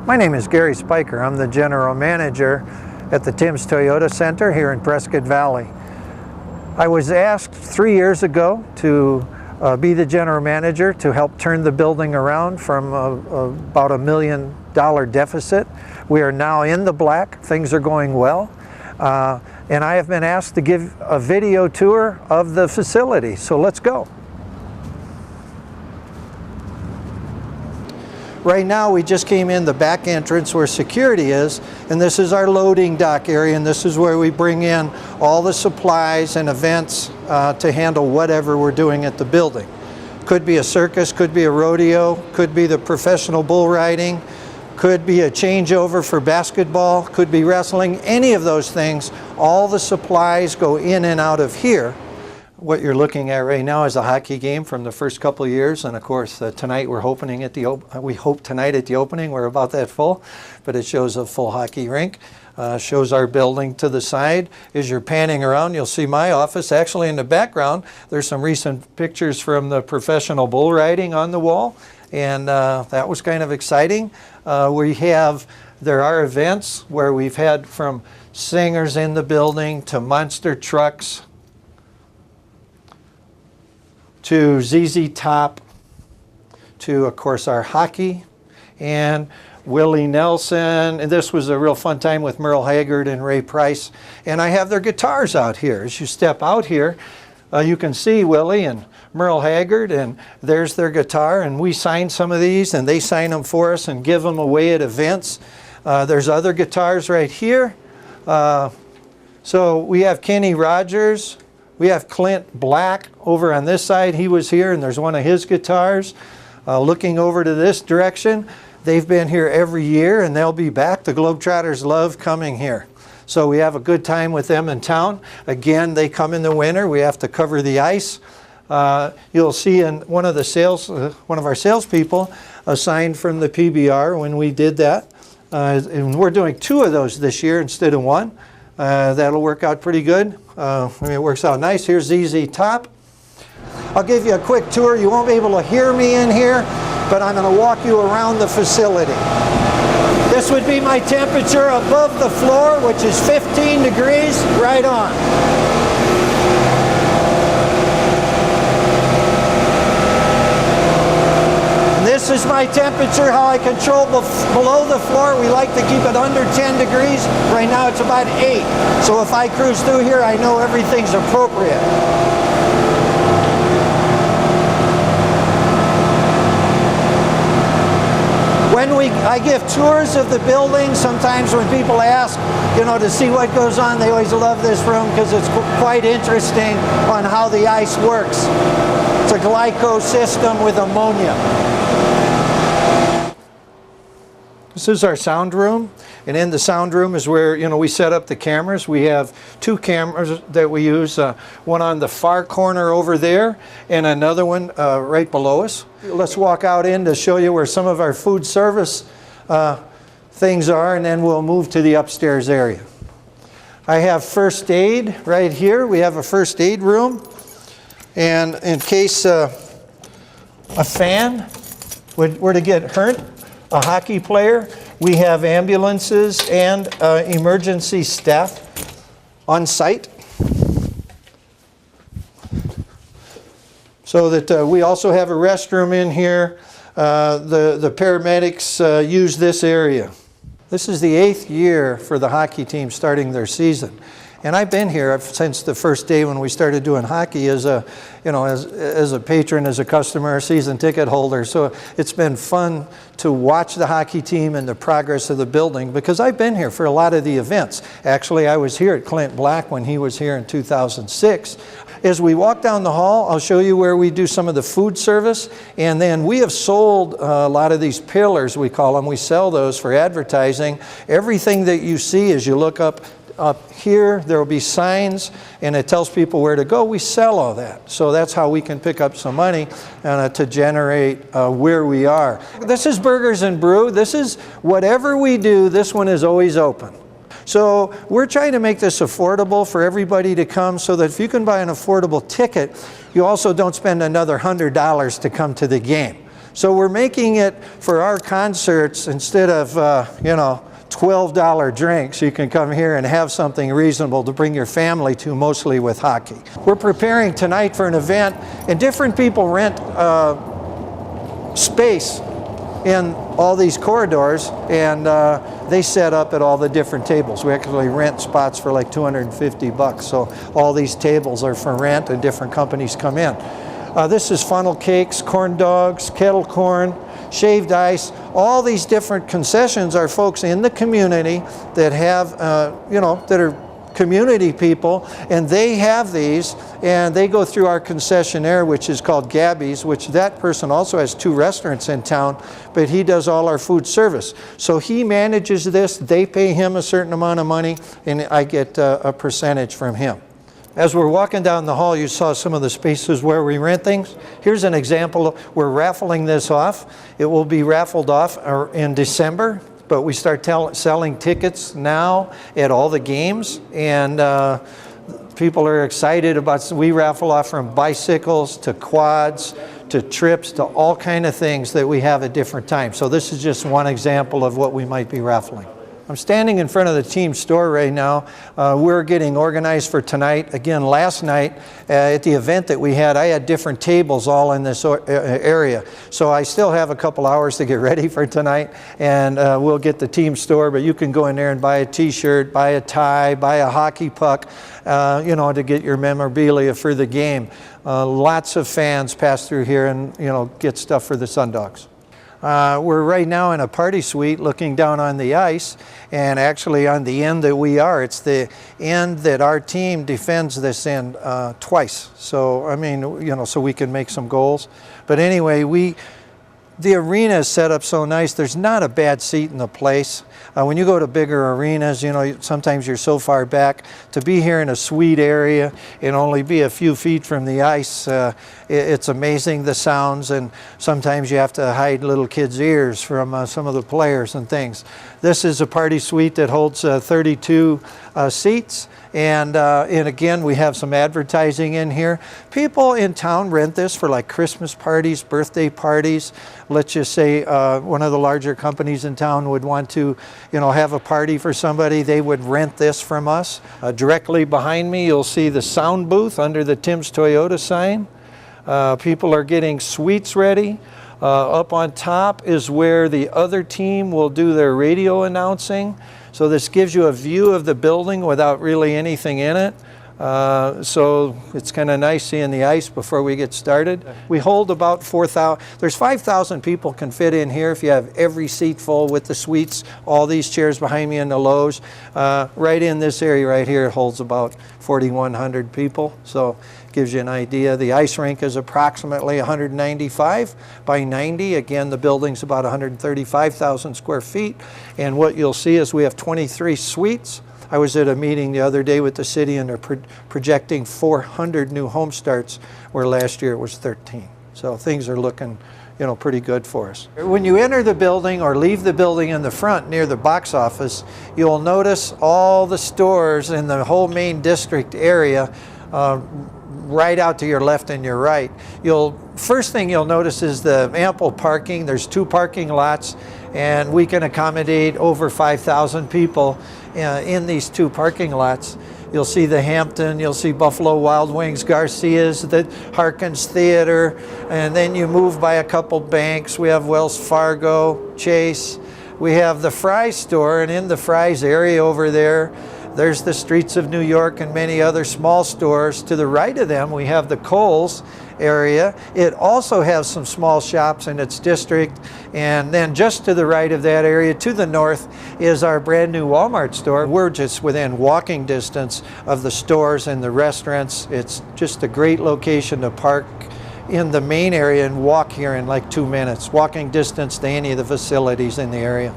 My name is Gary Spiker. I'm the General Manager at the Timms Toyota Center here in Prescott Valley. I was asked 3 years ago to be the General Manager to help turn the building around from about $1 million deficit. We are now in the black. Things are going well. And I have been asked to give a video tour of the facility. So let's go. Right now we just came in the back entrance where security is, and this is our loading dock area, and this is where we bring in all the supplies and events to handle whatever we're doing at the building. Could be a circus, could be a rodeo, could be the professional bull riding, could be a changeover for basketball, could be wrestling, any of those things. All the supplies go in and out of here. What you're looking at right now is a hockey game from the first couple of years, and of course tonight we're hoping at we hope tonight at the opening we're about that full, but it shows a full hockey rink. Shows our building to the side. As you're panning around, you'll see my office. Actually in the background there's some recent pictures from the professional bull riding on the wall, and that was kind of exciting. There are events where we've had from singers in the building to monster trucks to ZZ Top, to of course our hockey, and Willie Nelson, and this was a real fun time with Merle Haggard and Ray Price. And I have their guitars out here. As you step out here, you can see Willie and Merle Haggard, and there's their guitar, and we sign some of these, and they sign them for us and give them away at events. There's other guitars right here. So we have Kenny Rogers. We have Clint Black over on this side. He was here, and there's one of his guitars. Looking over to this direction, they've been here every year, and they'll be back. The Globetrotters love coming here. So we have a good time with them in town. Again, they come in the winter. We have to cover the ice. You'll see in one of our salespeople assigned from the PBR when we did that. And we're doing 2 of those this year instead of 1. That'll work out pretty good. It works out nice. Here's ZZ Top. I'll give you a quick tour. You won't be able to hear me in here, but I'm going to walk you around the facility. This would be my temperature above the floor, which is 15 degrees, right on. This is my temperature, how I control below the floor. We like to keep it under 10 degrees. Right now it's about 8. So if I cruise through here, I know everything's appropriate. I give tours of the building. Sometimes when people ask, to see what goes on, they always love this room because it's quite interesting on how the ice works. It's a glyco system with ammonia. This is our sound room, and in the sound room is where we set up the cameras. We have 2 cameras that we use, one on the far corner over there and another one right below us. Let's walk out in to show you where some of our food service things are, and then we'll move to the upstairs area. I have first aid right here. We have a first aid room, and in case a fan were to get hurt, a hockey player, we have ambulances and emergency staff on site. So that we also have a restroom in here. The paramedics use this area. This is the 8th year for the hockey team starting their season. And I've been here since the first day when we started doing hockey as a patron, as a customer, a season ticket holder. So it's been fun to watch the hockey team and the progress of the building because I've been here for a lot of the events. Actually, I was here at Clint Black when he was here in 2006. As we walk down the hall, I'll show you where we do some of the food service. And then we have sold a lot of these pillars, we call them. We sell those for advertising. Everything that you see as you look up here, there will be signs, and it tells people where to go. We sell all that. So that's how we can pick up some money to generate where we are. This is Burgers and Brew. This is whatever we do, this one is always open. So we're trying to make this affordable for everybody to come so that if you can buy an affordable ticket, you also don't spend another $100 to come to the game. So we're making it for our concerts instead of, you know, $12 drinks. You can come here and have something reasonable to bring your family to, mostly with hockey. We're preparing tonight for an event, and different people rent space in all these corridors, and they set up at all the different tables. We actually rent spots for like $250, so all these tables are for rent and different companies come in. This is funnel cakes, corn dogs, kettle corn, shaved ice. All these different concessions are folks in the community that have, you know, that are community people, and they have these, and they go through our concessionaire, which is called Gabby's, which that person also has 2 restaurants in town, but he does all our food service. So he manages this, they pay him a certain amount of money, and I get a percentage from him. As we're walking down the hall, you saw some of the spaces where we rent things. Here's an example. We're raffling this off. It will be raffled off in December, but we start selling tickets now at all the games, and people are excited about. We raffle off from bicycles to quads to trips to all kind of things that we have at different times. So this is just one example of what we might be raffling. I'm standing in front of the team store right now. We're getting organized for tonight. Again, last night at the event that we had, I had different tables all in this area. So I still have a couple hours to get ready for tonight, and we'll get the team store, but you can go in there and buy a t-shirt, buy a tie, buy a hockey puck, you know, to get your memorabilia for the game. Lots of fans pass through here and, you know, get stuff for the Sundogs. We're right now in a party suite looking down on the ice, and actually on the end that we are, it's the end that our team defends this end twice. So, I mean, you know, so we can make some goals. But anyway, the arena is set up so nice, there's not a bad seat in the place. When you go to bigger arenas, you know, sometimes you're so far back. To be here in a suite area and only be a few feet from the ice, it's amazing, the sounds, and sometimes you have to hide little kids' ears from some of the players and things. This is a party suite that holds 32 seats. And again, we have some advertising in here. People in town rent this for like Christmas parties, birthday parties. Let's just say one of the larger companies in town would want to, you know, have a party for somebody. They would rent this from us. Directly behind me, you'll see the sound booth under the Tim's Toyota sign. People are getting suites ready. Up on top is where the other team will do their radio announcing. So this gives you a view of the building without really anything in it. So it's kind of nice seeing the ice before we get started. We hold about 4,000, there's 5,000 people can fit in here if you have every seat full with the suites, all these chairs behind me in the lows. Right in this area right here, it holds about 4,100 people. So it gives you an idea. The ice rink is approximately 195 by 90. Again, the building's about 135,000 square feet. And what you'll see is we have 23 suites. I was at a meeting the other day with the city, and they're projecting 400 new home starts, where last year it was 13. So things are looking, you know, pretty good for us. When you enter the building or leave the building in the front near the box office, you'll notice all the stores in the whole main district area right out to your left and your right. First thing you'll notice is the ample parking. There's 2 parking lots, and we can accommodate over 5,000 people in these 2 parking lots. You'll see the Hampton, you'll see Buffalo Wild Wings, Garcia's, the Harkins Theater, and then you move by a couple banks. We have Wells Fargo, Chase. We have the Fry's store, and in the Fry's area over there, there's the Streets of New York and many other small stores. To the right of them, we have the Kohl's area. It also has some small shops in its district. And then just to the right of that area, to the north, is our brand new Walmart store. We're just within walking distance of the stores and the restaurants. It's just a great location to park in the main area and walk here in like 2 minutes, walking distance to any of the facilities in the area.